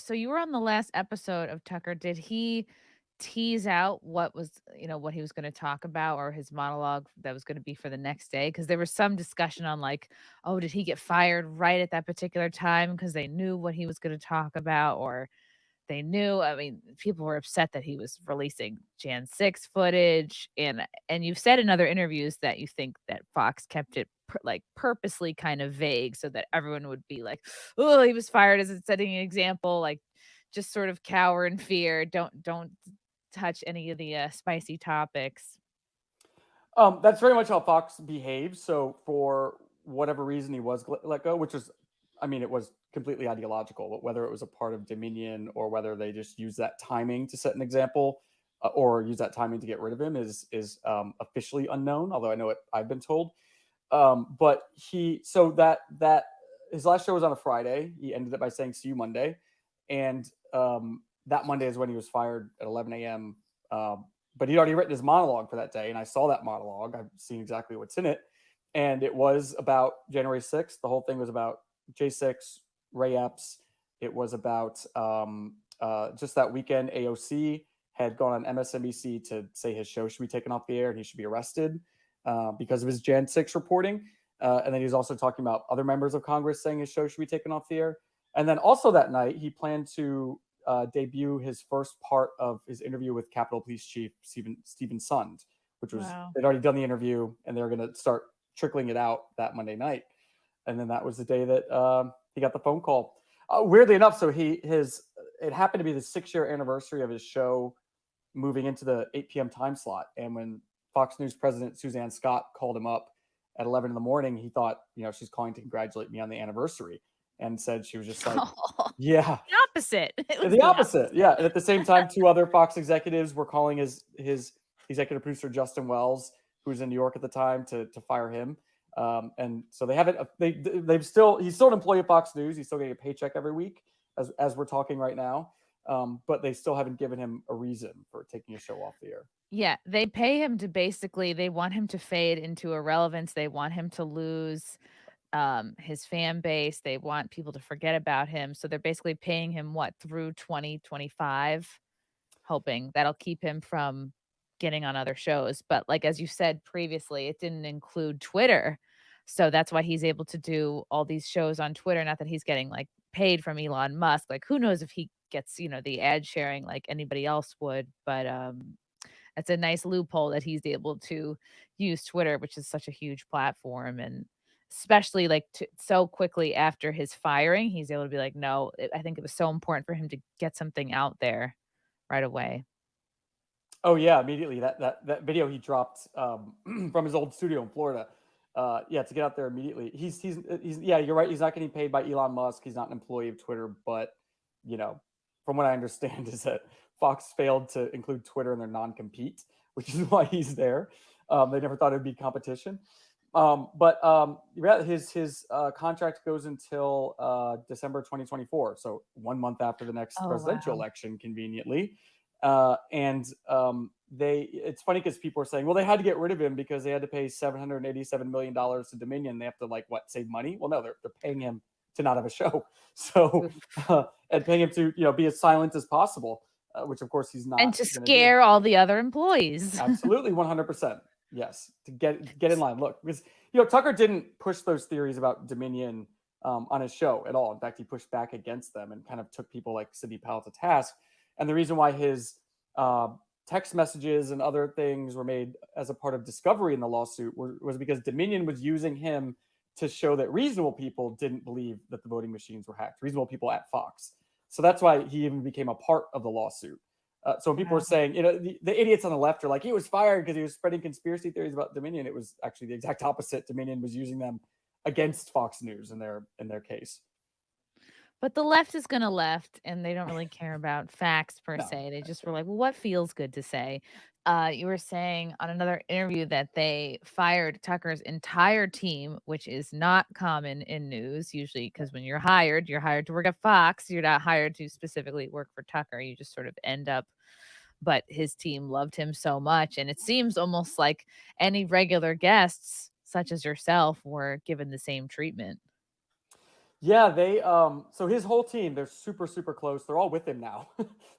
So you were on the last episode of Tucker. Did he tease out what was, what he was going to talk about or his monologue that was going to be for the next day? Because there was some discussion on like, oh, did he get fired right at that particular time because they knew what he was going to talk about, or they knew. I mean, people were upset that he was releasing Jan 6 footage, and you've said in other interviews that you think that Fox kept it like purposely kind of vague so that everyone would be like, "Oh, he was fired," as it's setting an example, like just sort of cower in fear. Don't touch any of the spicy topics. That's very much how Fox behaves. So for whatever reason he was let go, which was, I mean, it was completely ideological, but whether it was a part of Dominion or whether they just use that timing to set an example or use that timing to get rid of him is officially unknown. Although I know it, I've been told. But so that his last show was on a Friday. He ended it by saying "See you Monday," and that Monday is when he was fired at 11 a.m. But he'd already written his monologue for that day, and I saw that monologue. I've seen exactly what's in it, and it was about January 6th. The whole thing was about J6, Ray Epps. It was about just that weekend. AOC had gone on MSNBC to say his show should be taken off the air and he should be arrested because of his Jan 6 reporting. And then he was also talking about other members of Congress saying his show should be taken off the air. And then also that night, he planned to debut his first part of his interview with Capitol Police Chief Stephen Sund, which was Wow. they'd already done the interview and they were going to start trickling it out that Monday night. And then that was the day that he got the phone call. Weirdly enough, so it happened to be the 6-year anniversary of his show moving into the 8 p.m. time slot. And when Fox News president Suzanne Scott called him up at 11 in the morning, he thought, she's calling to congratulate me on the anniversary, and said she was just like, yeah, The opposite. It was the the opposite. Yeah. And at the same time, 2 other Fox executives were calling his executive producer, Justin Wells, who was in New York at the time, to fire him. And so they haven't, he's still an employee of Fox News. He's still getting a paycheck every week as we're talking right now. But they still haven't given him a reason for taking a show off the air. Yeah, they pay him to basically they want him to fade into irrelevance. They want him to lose his fan base. They want people to forget about him. So they're basically paying him what through 2025, hoping that'll keep him from getting on other shows. But like as you said previously, it didn't include Twitter. So that's why he's able to do all these shows on Twitter. Not that he's getting like paid from Elon Musk. Like who knows if he gets, the ad sharing like anybody else would. But it's a nice loophole that he's able to use Twitter, which is such a huge platform, and especially like so quickly after his firing, he's able to be like, no, I think it was so important for him to get something out there right away. Oh yeah, immediately that video he dropped from his old studio in Florida. Yeah, to get out there immediately. He's yeah, you're right. He's not getting paid by Elon Musk. He's not an employee of Twitter, but you know, from what I understand, is that Fox failed to include Twitter in their non-compete, which is why he's there. They never thought it would be competition. But yeah, his contract goes until December 2024, so 1 month after the next Oh, presidential wow. election, conveniently. And it's funny because people are saying, well, they had to get rid of him because they had to pay $787 million to Dominion. They have to save money. Well, no, they're paying him to not have a show. So, and paying him to, be as silent as possible, which of course he's And not to going to do. scare all the other employees. Absolutely. 100%. Yes. To get in line. Look, because, Tucker didn't push those theories about Dominion on his show at all. In fact, he pushed back against them and kind of took people like Sidney Powell to task. And the reason why his text messages and other things were made as a part of discovery in the lawsuit was because Dominion was using him to show that reasonable people didn't believe that the voting machines were hacked, reasonable people at Fox. So that's why he even became a part of the lawsuit. So when people were Wow. saying, the idiots on the left are like, he was fired because he was spreading conspiracy theories about Dominion. It was actually the exact opposite. Dominion was using them against Fox News in their case. But the left is gonna left, and they don't really care about facts per No. se. They just were like, "Well, what feels good to say?" You were saying on another interview that they fired Tucker's entire team, which is not common in news usually, because when you're hired to work at Fox. You're not hired to specifically work for Tucker. You just sort of end up. But his team loved him so much, and it seems almost like any regular guests, such as yourself, were given the same treatment. Yeah, they so his whole team, they're super, super close. They're all with him now.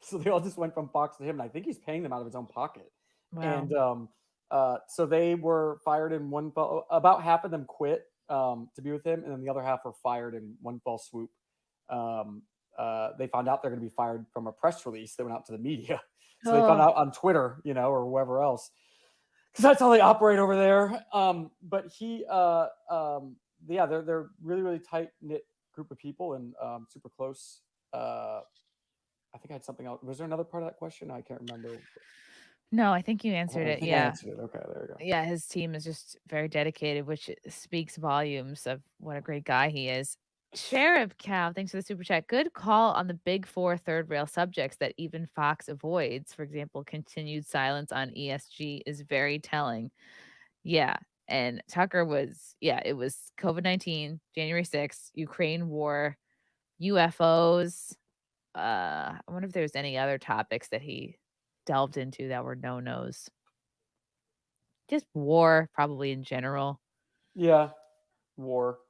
So they all just went from Fox to him, and I think he's paying them out of his own pocket. Wow. And so they were fired in one fell about half of them quit to be with him, and then the other half were fired in one fell swoop. Um they found out they're gonna be fired from a press release that went out to the media. So they found Oh, out on Twitter, or whoever else. Because that's how they operate over there. But yeah, they're really, really tight knit group of people and super close. I think I had something else. Was there another part of that question? I can't remember. no, I think you answered I it. think I Yeah. answered it. Okay, there we go. Yeah, his team is just very dedicated, which speaks volumes of what a great guy he is. Sheriff Cow, thanks for the super chat. Good call on the big four third rail subjects that even Fox avoids. For example, continued silence on ESG is very telling. Yeah. And Tucker was, yeah, it was COVID-19, January 6th, Ukraine war, UFOs. I wonder if there's any other topics that he delved into that were no nos. Just war, probably in general. Yeah, war.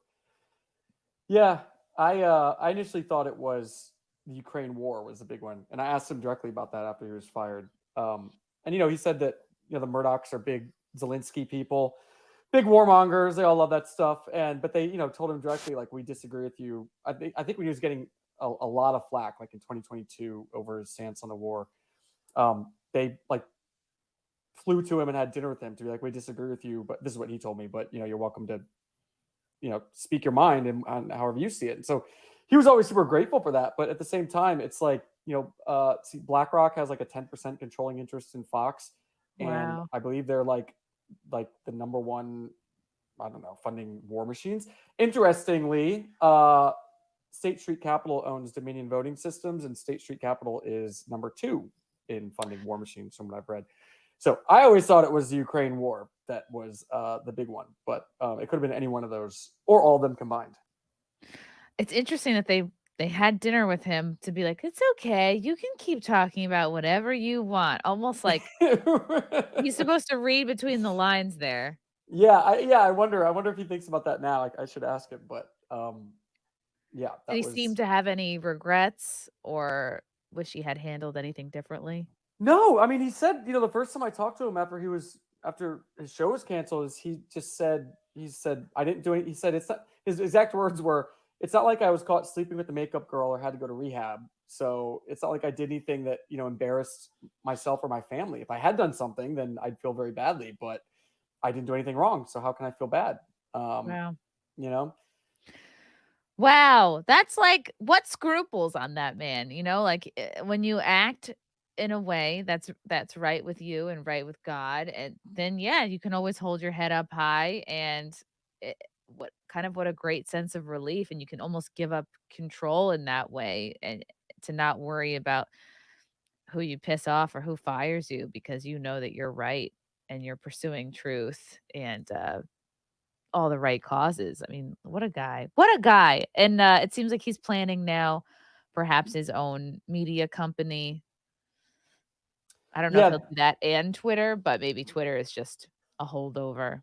Yeah, I initially thought it was the Ukraine war was the big one, and I asked him directly about that after he was fired. And he said that the Murdochs are big Zelensky people, big warmongers. They all love that stuff, but they told him directly like we disagree with you. I think when he was getting a lot of flack like in 2022 over his stance on the war, they like flew to him and had dinner with him to be like we disagree with you, but this is what he told me. But you're welcome to speak your mind and however you see it. And so he was always super grateful for that. But at the same time, it's like, see, BlackRock has like a 10% controlling interest in Fox. And Wow. I believe they're like the number one, I don't know, funding war machines. Interestingly, State Street Capital owns Dominion Voting Systems, and State Street Capital is number 2 in funding war machines from what I've read. So I always thought it was the Ukraine war that was the big one, but it could have been any one of those or all of them combined. It's interesting that they had dinner with him to be like, "It's okay. You can keep talking about whatever you want." Almost like he's supposed to read between the lines there. Yeah, I wonder if he thinks about that now. I should ask him, but yeah, Did that he seem was to have any regrets or wish he had handled anything differently? no. I mean, he said the first time I talked to him after his show was canceled, is he said I didn't do it. He said it's not his exact words were it's not like I was caught sleeping with the makeup girl or had to go to rehab. So it's not like I did anything that embarrassed myself or my family. If I had done something, then I'd feel very badly. But I didn't do anything wrong, so how can I feel bad? Um, Wow. you know, Wow, that's like what scruples on that man, like, when you act in a way that's right with you and right with God, and then, yeah, you can always hold your head up high and what a great sense of relief, and you can almost give up control in that way and to not worry about who you piss off or who fires you because you know that you're right and you're pursuing truth and, all the right causes. I mean, what a guy. What a guy. And, it seems like he's planning now perhaps his own media company. I don't know if he'll yeah, do that and Twitter, but maybe Twitter is just a holdover.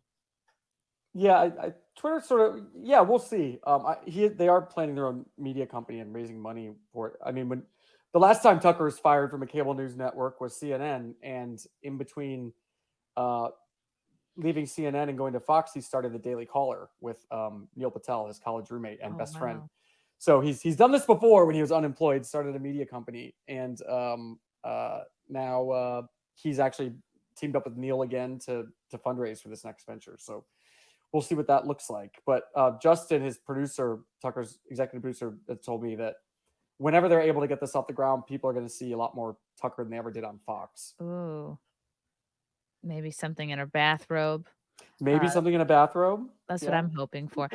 yeah. Twitter sort of yeah. We'll see. They are planning their own media company and raising money for it. I mean, when the last time Tucker was fired from a cable news network was CNN, and in between uh, leaving CNN and going to Fox, he started the Daily Caller with Neil Patel, his college roommate and Oh, best friend. wow. So he's done this before when he was unemployed, started a media company, and now he's actually teamed up with Neil again to fundraise for this next venture. So we'll see what that looks like. But Justin, his producer, Tucker's executive producer, told me that whenever they're able to get this off the ground, people are going to see a lot more Tucker than they ever did on Fox. Ooh, maybe something in a bathrobe. Maybe Uh, something in a bathrobe. that's what Yeah. I'm hoping for.